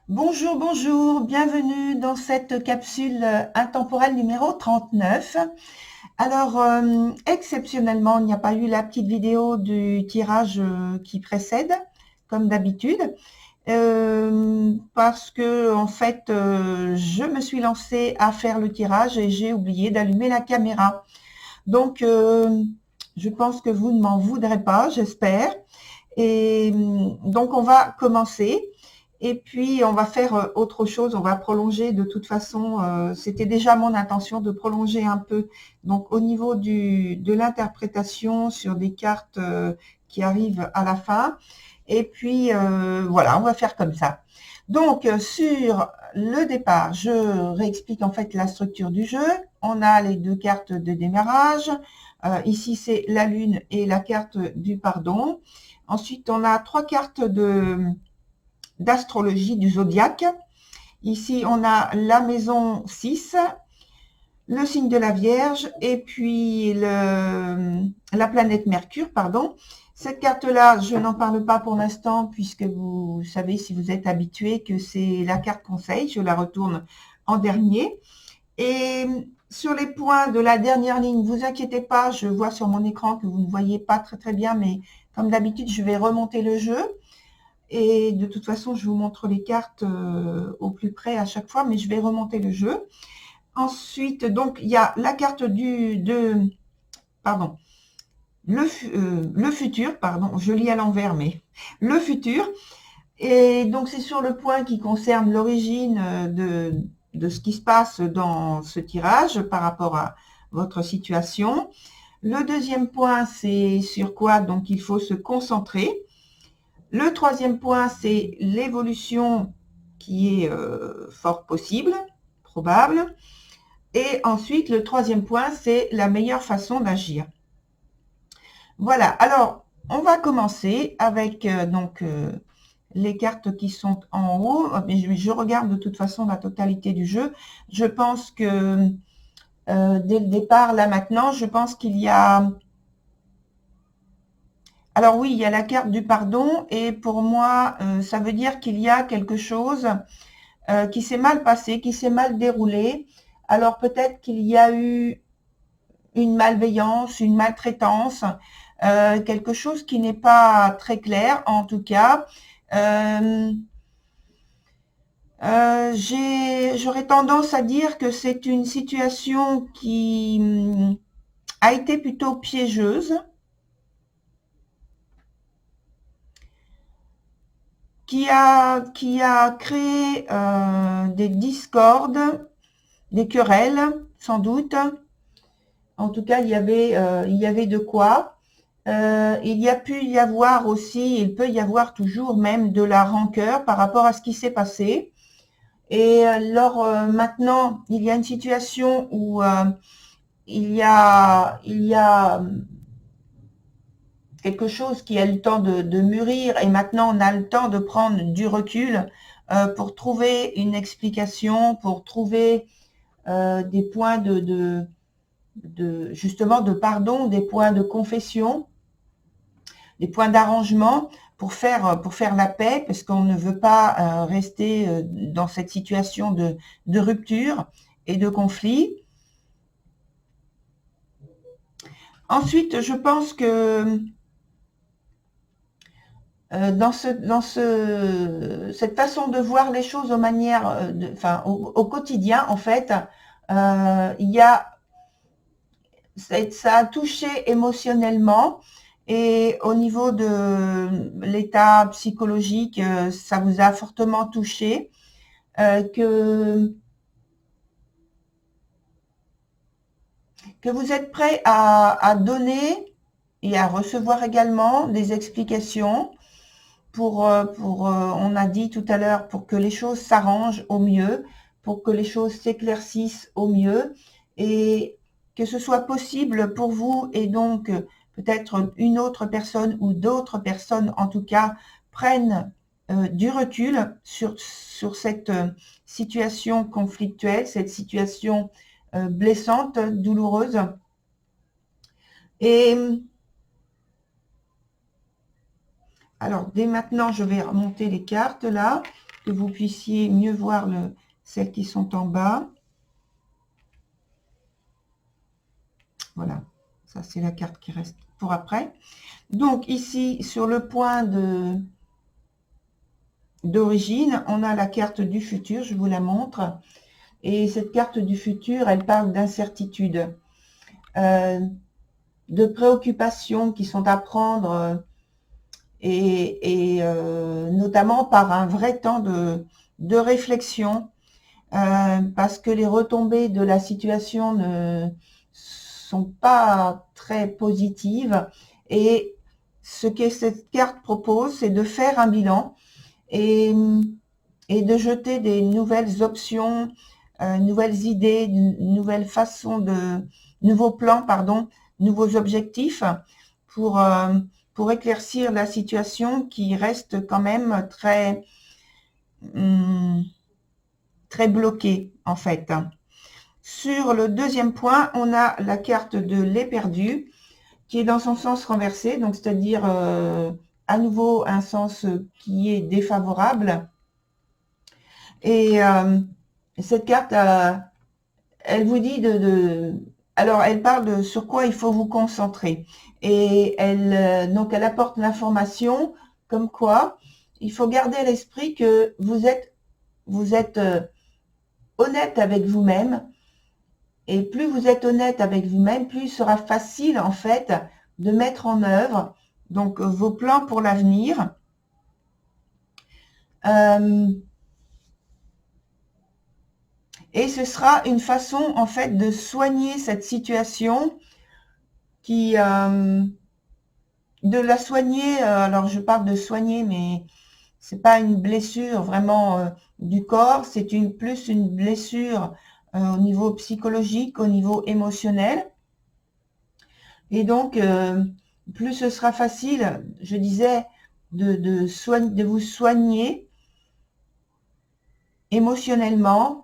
Bonjour, bonjour, bienvenue dans cette capsule intemporelle numéro 39. Alors, exceptionnellement, il n'y a pas eu la petite vidéo du tirage qui précède, comme d'habitude, parce que en fait, je me suis lancée à faire le tirage et j'ai oublié d'allumer la caméra. Donc, je pense que vous ne m'en voudrez pas, j'espère. Et donc, on va commencer. Et puis, on va faire autre chose. On va prolonger de toute façon. C'était déjà mon intention de prolonger un peu. Donc, au niveau de l'interprétation sur des cartes qui arrivent à la fin. Et puis, voilà, on va faire comme ça. Donc, sur le départ, je réexplique en fait la structure du jeu. On a les deux cartes de démarrage. Ici, c'est la lune et la carte du pardon. Ensuite, on a trois cartes d'astrologie du zodiaque. Ici, on a la maison 6, le signe de la Vierge et puis la planète Mercure, pardon. Cette carte-là, je n'en parle pas pour l'instant puisque vous savez, si vous êtes habitué, que c'est la carte conseil. Je la retourne en dernier. Et sur les points de la dernière ligne, vous inquiétez pas, je vois sur mon écran que vous ne voyez pas très bien, mais comme d'habitude, je vais remonter le jeu. Et de toute façon, je vous montre les cartes au plus près à chaque fois, mais je vais remonter le jeu. Ensuite, donc, il y a la carte pardon, le futur, pardon, je lis à l'envers, mais le futur. Et donc, c'est sur le point qui concerne l'origine de ce qui se passe dans ce tirage par rapport à votre situation. Le deuxième point, c'est sur quoi donc il faut se concentrer. Le troisième point, c'est l'évolution qui est fort possible, probable. Et ensuite, le troisième point, c'est la meilleure façon d'agir. Voilà, alors on va commencer avec les cartes qui sont en haut. Mais je regarde de toute façon la totalité du jeu. Je pense que dès le départ, là maintenant, je pense qu'il y a... Alors oui, il y a la carte du pardon et pour moi, ça veut dire qu'il y a quelque chose qui s'est mal passé, qui s'est mal déroulé. Alors peut-être qu'il y a eu une malveillance, une maltraitance, quelque chose qui n'est pas très clair en tout cas. J'aurais tendance à dire que c'est une situation qui a été plutôt piégeuse, qui a créé des discordes, des querelles, sans doute. En tout cas, il y avait de quoi. Il y a pu y avoir aussi, il peut y avoir toujours même de la rancœur par rapport à ce qui s'est passé. Et alors maintenant, il y a une situation où il y a quelque chose qui a le temps de mûrir et maintenant on a le temps de prendre du recul pour trouver une explication, pour trouver des points justement de pardon, des points de confession, des points d'arrangement pour faire la paix, parce qu'on ne veut pas rester dans cette situation de rupture et de conflit. Ensuite, je pense que cette façon de voir les choses aux manières, enfin, au quotidien, en fait, il y a, ça a touché émotionnellement et au niveau de l'état psychologique, ça vous a fortement touché, que vous êtes prêt à donner et à recevoir également des explications on a dit tout à l'heure, pour que les choses s'arrangent au mieux, pour que les choses s'éclaircissent au mieux et que ce soit possible pour vous et donc peut-être une autre personne ou d'autres personnes en tout cas prennent du recul sur cette situation conflictuelle, cette situation blessante, douloureuse. Et alors, dès maintenant, je vais remonter les cartes là. que vous puissiez mieux voir celles qui sont en bas. Voilà, ça c'est la carte qui reste pour après. Donc ici, sur le point d'origine, on a la carte du futur, je vous la montre. Et cette carte du futur, elle parle d'incertitude, de préoccupations qui sont à prendre, et notamment par un vrai temps de réflexion, parce que les retombées de la situation ne sont pas très positives. Et ce que cette carte propose, c'est de faire un bilan et de jeter des nouvelles options, nouvelles idées, nouvelles façons nouveaux plans, pardon, nouveaux objectifs pour éclaircir la situation qui reste quand même très bloquée en fait. Sur le deuxième point, on a la carte de l'éperdu qui est dans son sens renversé, donc c'est-à-dire à nouveau un sens qui est défavorable. Et cette carte, elle vous dit alors elle parle de sur quoi il faut vous concentrer. Et donc elle apporte l'information comme quoi il faut garder à l'esprit que vous êtes honnête avec vous-même. Et plus vous êtes honnête avec vous-même, plus il sera facile en fait de mettre en œuvre donc vos plans pour l'avenir. Et ce sera une façon en fait de soigner cette situation de la soigner. Alors je parle de soigner, mais c'est pas une blessure vraiment du corps, c'est plus une blessure au niveau psychologique, au niveau émotionnel. Et donc, plus ce sera facile, je disais, de vous soigner émotionnellement.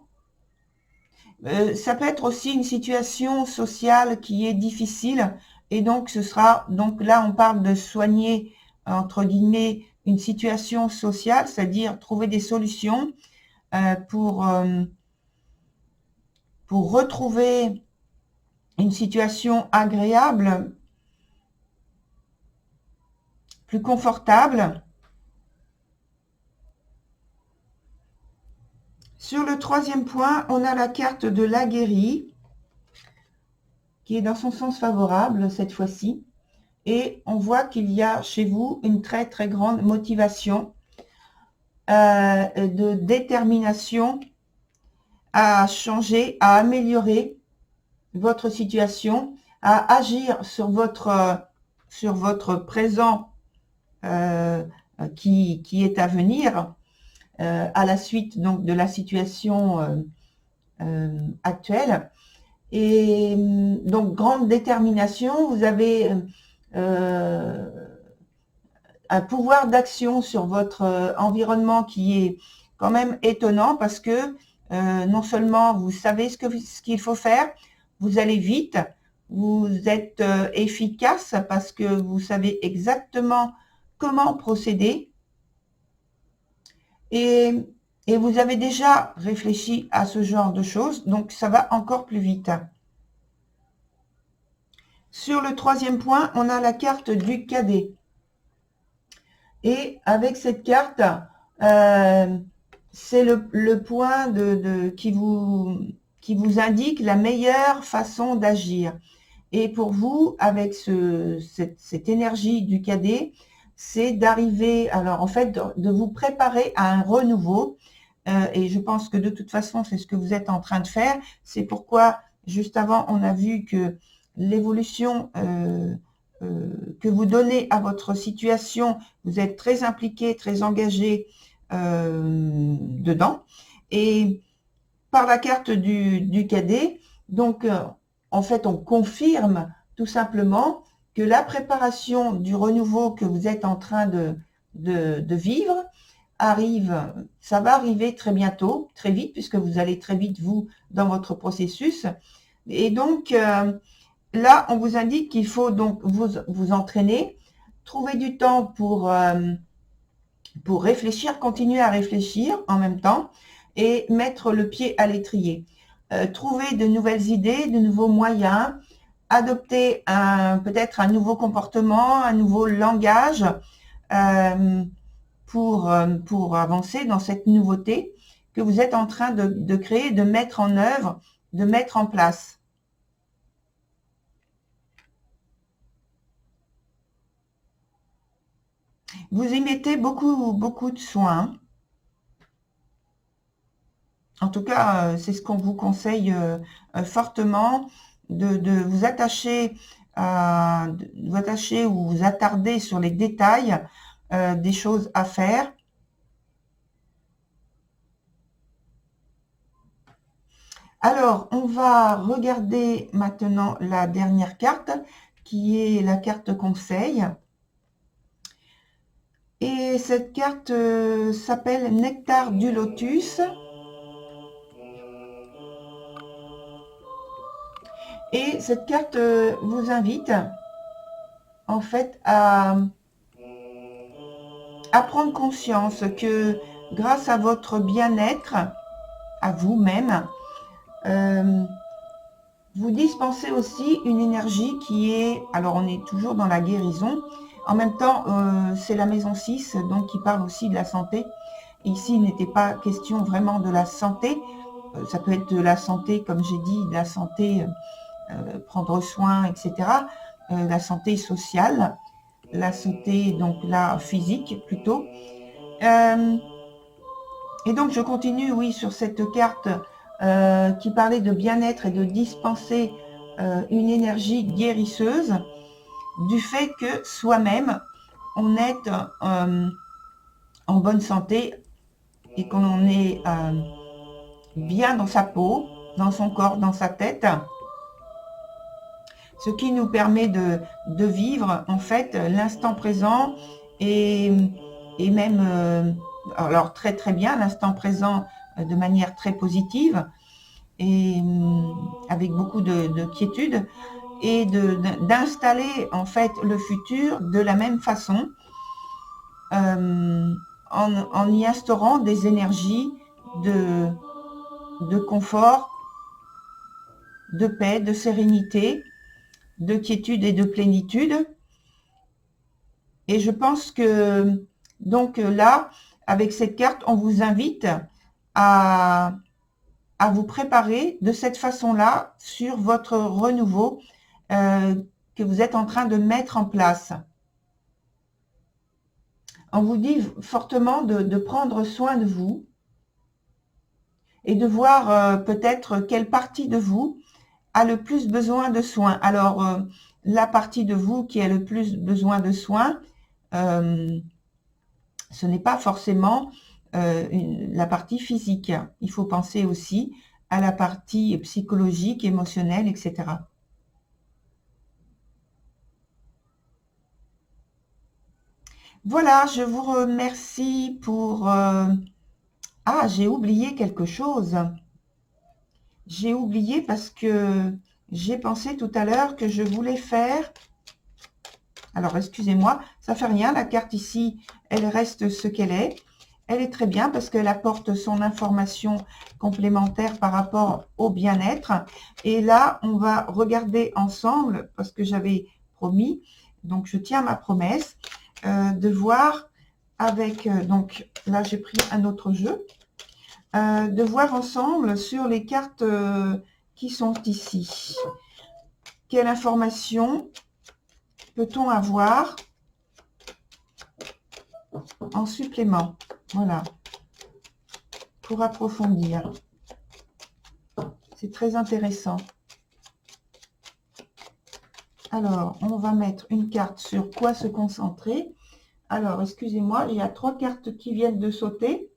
Ça peut être aussi une situation sociale qui est difficile. Et donc, donc là, on parle de soigner, entre guillemets, une situation sociale, c'est-à-dire trouver des solutions pour retrouver une situation agréable, plus confortable. Sur le troisième point, on a la carte de l'aguerri qui est dans son sens favorable cette fois-ci. Et on voit qu'il y a chez vous une très très grande motivation, de détermination à changer, à améliorer votre situation, à agir sur votre présent qui est à venir, à la suite donc de la situation actuelle. Et donc grande détermination, vous avez un pouvoir d'action sur votre environnement qui est quand même étonnant, parce que non seulement vous savez ce qu'il faut faire, vous allez vite, vous êtes efficace parce que vous savez exactement comment procéder, et vous avez déjà réfléchi à ce genre de choses, donc ça va encore plus vite. Sur le troisième point, on a la carte du cadet. Et avec cette carte, c'est le point qui vous indique la meilleure façon d'agir. Et pour vous, avec cette énergie du cadet, c'est d'arriver, alors en fait, de vous préparer à un renouveau. Et je pense que de toute façon, c'est ce que vous êtes en train de faire. C'est pourquoi, juste avant, on a vu que l'évolution que vous donnez à votre situation, vous êtes très impliqué, très engagé dedans. Et par la carte du cadet, donc en fait, on confirme tout simplement que la préparation du renouveau que vous êtes en train de vivre arrive, ça va arriver très bientôt, très vite, puisque vous allez très vite, vous, dans votre processus. Et donc, là, on vous indique qu'il faut donc vous entraîner, trouver du temps pour pour réfléchir, continuer à réfléchir en même temps et mettre le pied à l'étrier. Trouver de nouvelles idées, de nouveaux moyens, adopter peut-être un nouveau comportement, un nouveau langage pour avancer dans cette nouveauté que vous êtes en train de créer, de mettre en œuvre, de mettre en place. Vous y mettez beaucoup de soin. En tout cas, c'est ce qu'on vous conseille fortement, de vous attacher ou vous attarder sur les détails des choses à faire. Alors, on va regarder maintenant la dernière carte, qui est la carte conseil. Et cette carte s'appelle Nectar du Lotus. Et cette carte vous invite en fait à prendre conscience que grâce à votre bien-être, à vous-même, vous dispensez aussi une énergie qui est, alors on est toujours dans la guérison, en même temps c'est la maison 6, donc qui parle aussi de la santé. Ici, il n'était pas question vraiment de la santé, ça peut être de la santé, comme j'ai dit, de la santé, prendre soin, etc. La santé sociale, la santé, donc là, physique plutôt. Et donc, je continue, oui, sur cette carte qui parlait de bien-être et de dispenser une énergie guérisseuse du fait que soi-même, on est en bonne santé et qu'on est bien dans sa peau, dans son corps, dans sa tête, ce qui nous permet de vivre en fait l'instant présent et même, alors très très bien, l'instant présent de manière très positive et avec beaucoup de quiétude et d'installer en fait le futur de la même façon en y instaurant des énergies de confort, de paix, de sérénité, de quiétude et de plénitude. Et je pense que donc là, avec cette carte, on vous invite à vous préparer de cette façon-là sur votre renouveau que vous êtes en train de mettre en place. On vous dit fortement de prendre soin de vous et de voir peut-être quelle partie de vous a le plus besoin de soins. Alors, la partie de vous qui a le plus besoin de soins, ce n'est pas forcément la partie physique. Il faut penser aussi à la partie psychologique, émotionnelle, etc. Voilà, je vous remercie pour... Ah, j'ai oublié quelque chose. J'ai oublié parce que j'ai pensé tout à l'heure que je voulais faire... Alors, excusez-moi, ça fait rien. La carte ici, elle reste ce qu'elle est. Elle est très bien parce qu'elle apporte son information complémentaire par rapport au bien-être. Et là, on va regarder ensemble, parce que j'avais promis, donc je tiens ma promesse, de voir avec... donc là, j'ai pris un autre jeu. De voir ensemble sur les cartes qui sont ici. Quelle information peut-on avoir en supplément? Voilà, pour approfondir. C'est très intéressant. Alors, on va mettre une carte sur quoi se concentrer. Alors, excusez-moi, il y a 3 cartes qui viennent de sauter.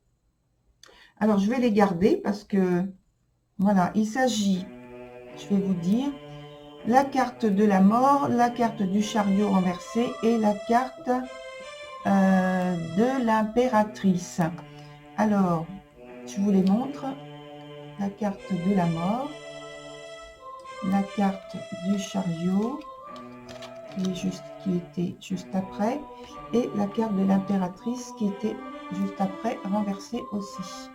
Alors, je vais les garder parce que, voilà, il s'agit, je vais vous dire, la carte de la mort, la carte du chariot renversé et la carte de l'impératrice. Alors, je vous les montre. La carte de la mort, la carte du chariot qui était juste après, et la carte de l'impératrice qui était juste après, renversée aussi.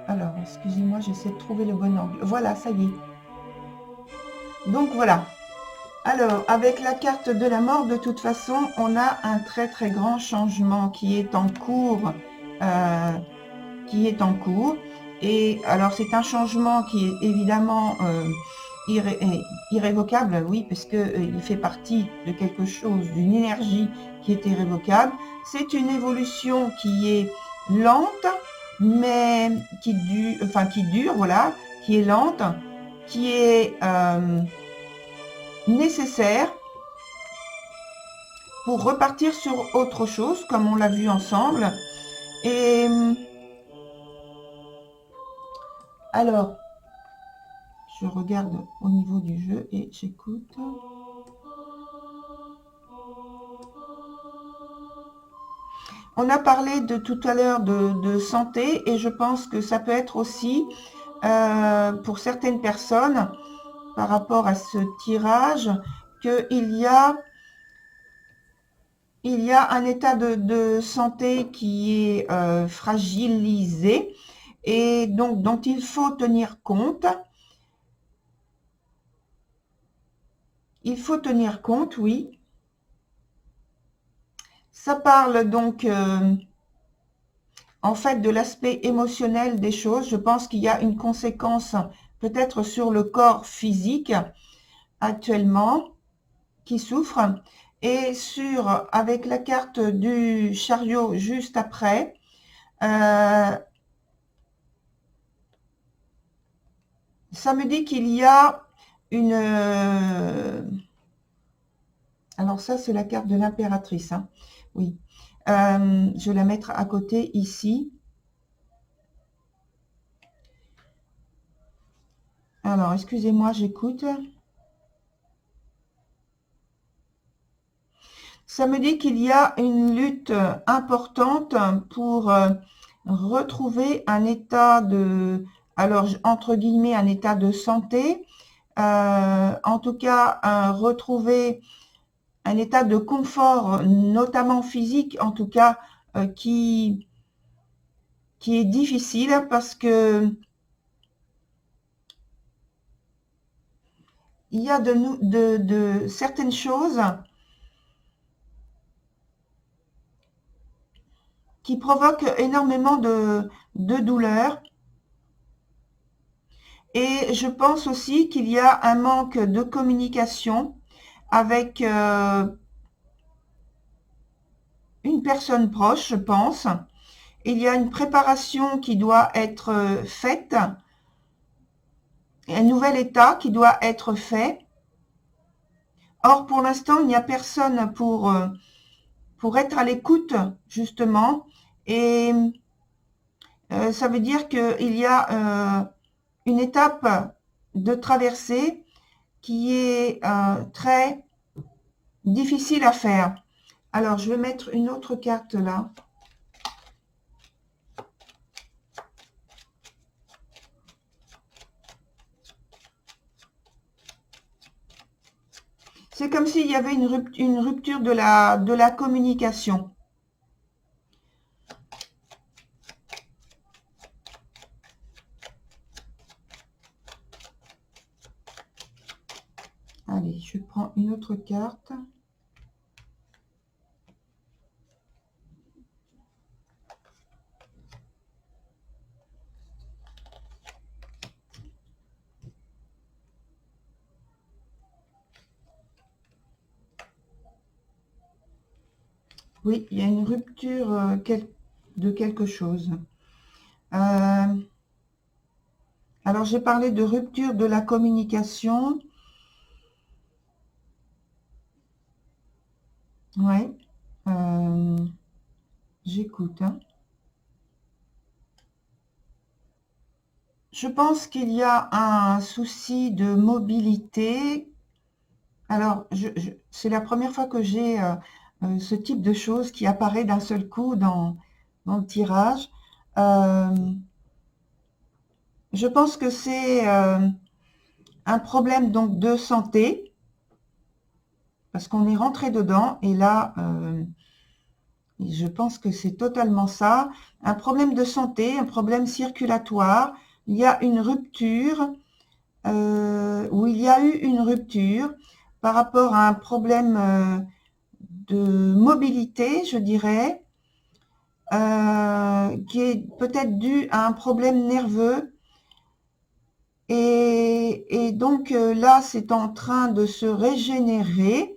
Alors, excusez-moi, j'essaie de trouver le bon angle. Voilà, ça y est. Donc voilà. Alors, avec la carte de la mort, de toute façon, on a un très très grand changement qui est en cours. Et alors, c'est un changement qui est évidemment irrévocable, oui, parce qu'il fait partie de quelque chose, d'une énergie qui est irrévocable. C'est une évolution qui est lente, mais qui dure, voilà, qui est lente, qui est nécessaire pour repartir sur autre chose, comme on l'a vu ensemble. Et alors, je regarde au niveau du jeu et j'écoute. On a parlé de tout à l'heure de santé et je pense que ça peut être aussi pour certaines personnes par rapport à ce tirage qu'il y a un état de santé qui est fragilisé et donc dont il faut tenir compte. Il faut tenir compte, oui. Ça parle donc en fait de l'aspect émotionnel des choses. Je pense qu'il y a une conséquence peut-être sur le corps physique actuellement qui souffre. Et avec la carte du chariot juste après, ça me dit qu'il y a une... alors ça, c'est la carte de l'impératrice, hein. Oui. Je vais la mettre à côté ici. Alors, excusez-moi, j'écoute. Ça me dit qu'il y a une lutte importante pour retrouver un état de, alors entre guillemets, un état de santé, en tout cas retrouver un état de confort, notamment physique, en tout cas, qui est difficile parce que il y a de certaines choses qui provoquent énormément de douleur. Et je pense aussi qu'il y a un manque de communication avec une personne proche, je pense. Il y a une préparation qui doit être faite, un nouvel état qui doit être fait. Or, pour l'instant, il n'y a personne pour être à l'écoute, justement. Et ça veut dire qu'il y a une étape de traversée qui est très difficile à faire. Alors, je vais mettre une autre carte là. C'est comme s'il y avait une rupture de la communication. Allez, je prends une autre carte. Oui, il y a une rupture de quelque chose. Alors, j'ai parlé de rupture de la communication. Ouais. J'écoute, hein. Je pense qu'il y a un souci de mobilité. Alors, c'est la première fois que j'ai ce type de choses qui apparaît d'un seul coup dans le tirage. Je pense que c'est un problème donc de santé. parce qu'on est rentré dedans, et là, je pense que c'est totalement ça. Un problème de santé, un problème circulatoire, il y a une rupture, où il y a eu une rupture par rapport à un problème de mobilité, je dirais, qui est peut-être dû à un problème nerveux. Et donc là, c'est en train de se régénérer.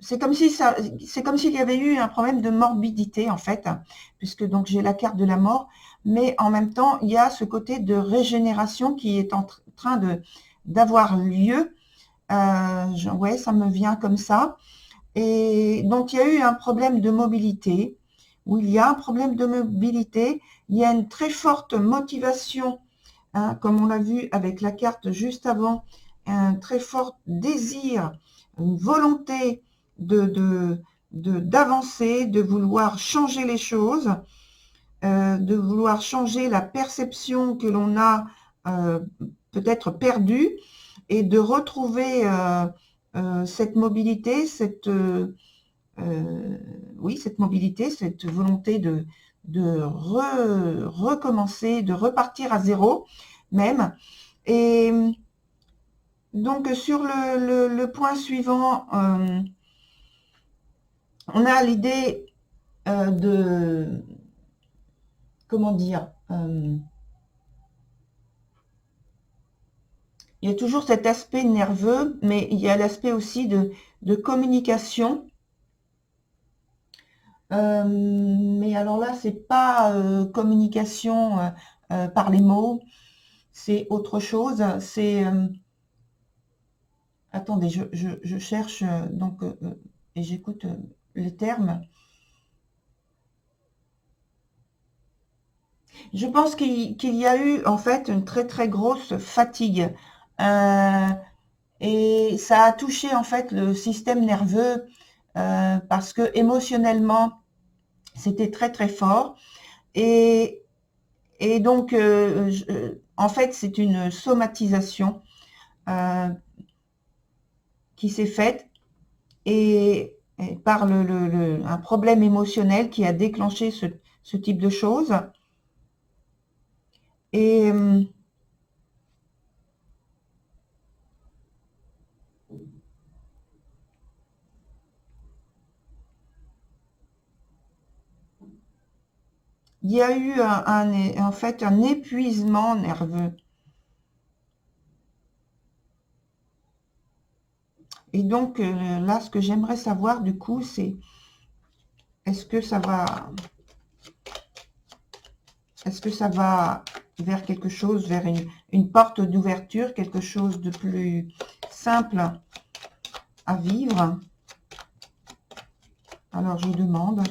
C'est comme si c'est comme s'il y avait eu un problème de morbidité en fait, puisque donc j'ai la carte de la mort, mais en même temps il y a ce côté de régénération qui est en train d'avoir lieu. Ouais, ça me vient comme ça. Et donc il y a eu un problème de mobilité, où il y a un problème de mobilité, il y a une très forte motivation, hein, comme on l'a vu avec la carte juste avant, un très fort désir, une volonté d'avancer, de vouloir changer les choses, de vouloir changer la perception que l'on a peut-être perdue, et de retrouver cette mobilité, oui, cette mobilité, cette volonté de recommencer, de repartir à zéro même. Et donc sur le point suivant, on a l'idée de, comment dire, il y a toujours cet aspect nerveux, mais il y a l'aspect aussi de communication. Mais alors là, c'est pas communication par les mots, c'est autre chose. C'est attendez, je cherche donc et j'écoute les termes. Je pense qu'il y a eu en fait une très très grosse fatigue, et ça a touché en fait le système nerveux, parce que émotionnellement c'était très très fort, et donc en fait c'est une somatisation qui s'est faite, et par un problème émotionnel qui a déclenché ce type de choses. Et il y a eu en fait un épuisement nerveux. Et donc là, ce que j'aimerais savoir du coup, c'est est-ce que ça va vers quelque chose, vers une porte d'ouverture, quelque chose de plus simple à vivre? Alors je demande.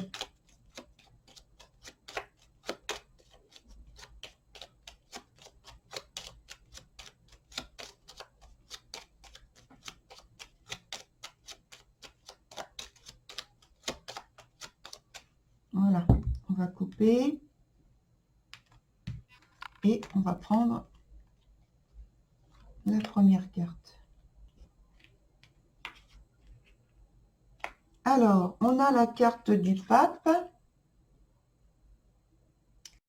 Voilà, on va couper et on va prendre la première carte. Alors, on a la carte du pape.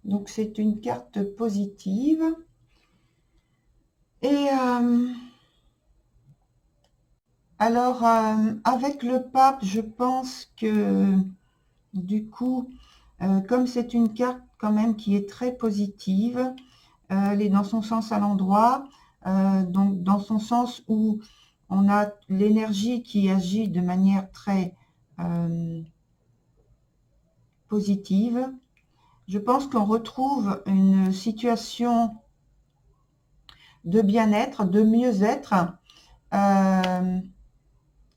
Donc, c'est une carte positive. Et alors, avec le pape, je pense que du coup, comme c'est une carte quand même qui est très positive, elle est dans son sens à l'endroit, donc dans son sens où on a l'énergie qui agit de manière très positive. Je pense qu'on retrouve une situation de bien-être, de mieux-être,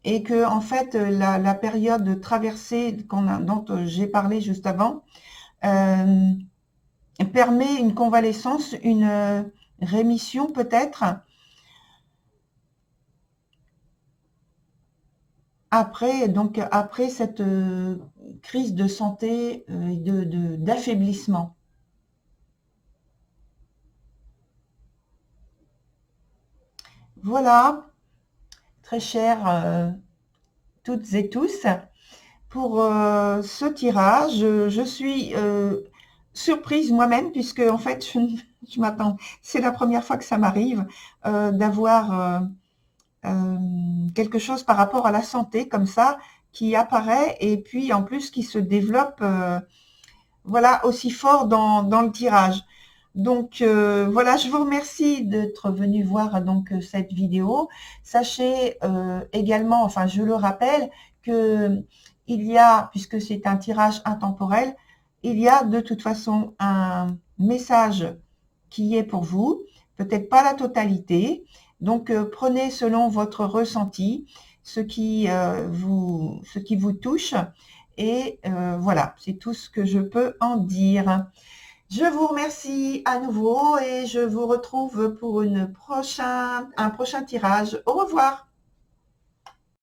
et que en fait la période de traversée dont j'ai parlé juste avant permet une convalescence, une rémission peut-être, après cette crise de santé et d'affaiblissement. Voilà. très chers toutes et tous pour ce tirage. Je suis surprise moi-même puisque en fait je m'attends, c'est la première fois que ça m'arrive d'avoir quelque chose par rapport à la santé comme ça qui apparaît et puis en plus qui se développe voilà aussi fort dans le tirage. Donc voilà, je vous remercie d'être venu voir donc cette vidéo. Sachez également, enfin je le rappelle, que il y a, puisque c'est un tirage intemporel, il y a de toute façon un message qui est pour vous, peut-être pas la totalité. Donc prenez selon votre ressenti ce qui vous touche. Et voilà, c'est tout ce que je peux en dire. Je vous remercie à nouveau et je vous retrouve pour un prochain tirage. Au revoir.